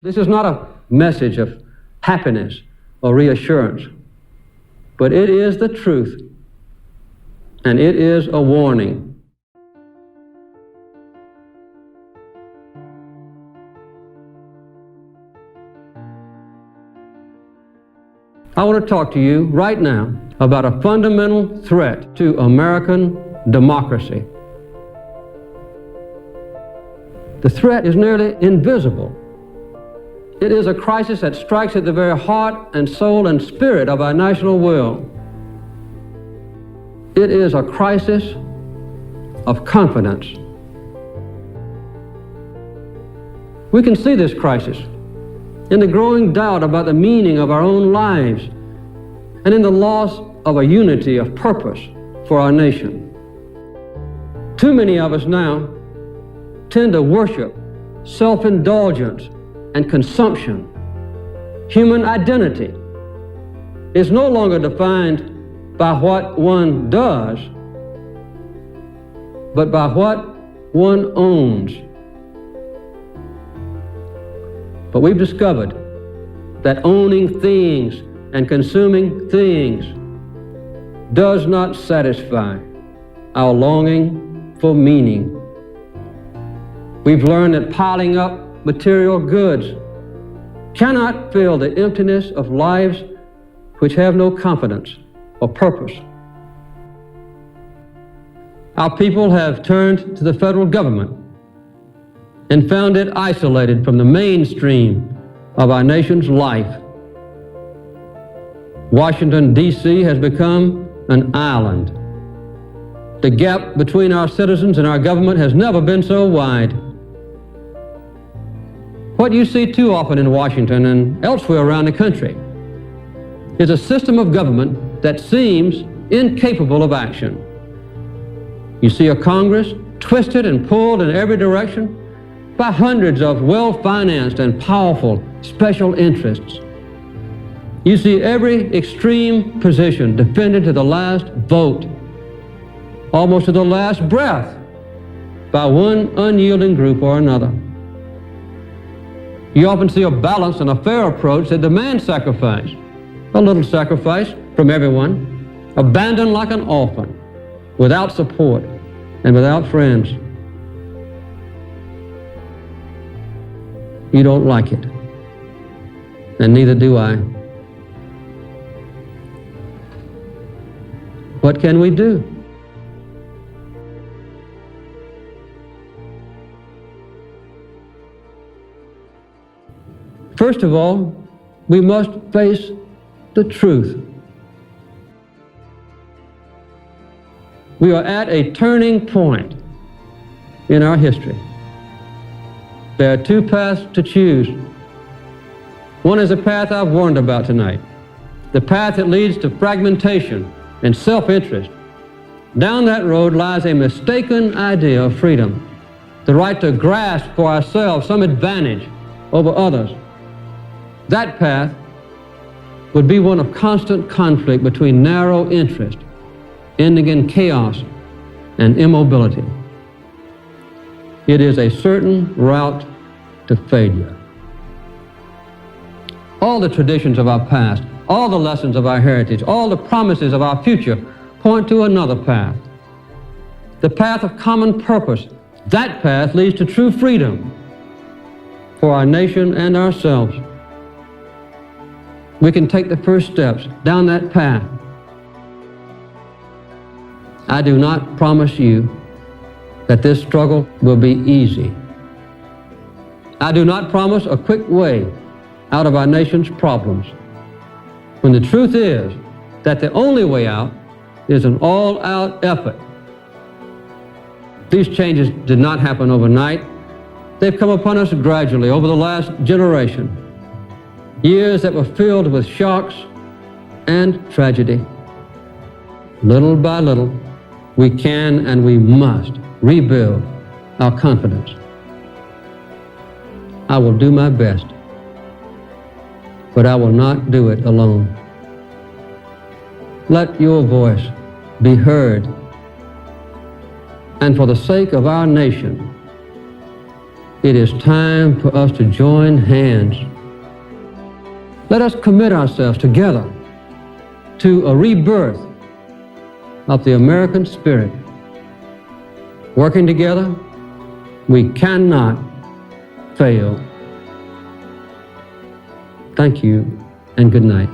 This is not a message of happiness or reassurance, but it is the truth, and it is a warning. I want to talk to you right now about a fundamental threat to American democracy. The threat is nearly invisible. It is a crisis that strikes at the very heart and soul and spirit of our national will. It is a crisis of confidence. We can see this crisis in the growing doubt about the meaning of our own lives and in the loss of a unity of purpose for our nation. Too many of us now tend to worship self-indulgence and consumption. Human identity is no longer defined by what one does, but by what one owns. But we've discovered that owning things and consuming things does not satisfy our longing for meaning. We've learned that piling up material goods cannot fill the emptiness of lives which have no confidence or purpose. Our people have turned to the federal government and found it isolated from the mainstream of our nation's life. Washington, D.C. has become an island. The gap between our citizens and our government has never been so wide. What you see too often in Washington and elsewhere around the country is a system of government that seems incapable of action. You see a Congress twisted and pulled in every direction by hundreds of well-financed and powerful special interests. You see every extreme position defended to the last vote, almost to the last breath, by one unyielding group or another. You often see a balanced and a fair approach that demands sacrifice, a little sacrifice from everyone, abandoned like an orphan, without support and without friends. You don't like it, and neither do I. What can we do? First of all, we must face the truth. We are at a turning point in our history. There are two paths to choose. One is the path I've warned about tonight, the path that leads to fragmentation and self-interest. Down that road lies a mistaken idea of freedom, the right to grasp for ourselves some advantage over others. That path would be one of constant conflict between narrow interest, ending in chaos and immobility. It is a certain route to failure. All the traditions of our past, all the lessons of our heritage, all the promises of our future point to another path, the path of common purpose. That path leads to true freedom for our nation and ourselves. We can take the first steps down that path. I do not promise you that this struggle will be easy. I do not promise a quick way out of our nation's problems, when the truth is that the only way out is an all-out effort. These changes did not happen overnight. They've come upon us gradually over the last generation. Years that were filled with shocks and tragedy. Little by little, we can and we must rebuild our confidence. I will do my best, but I will not do it alone. Let your voice be heard, and for the sake of our nation, It is time for us to join hands. Let us commit ourselves together to a rebirth of the American spirit. Working together, we cannot fail. Thank you and good night.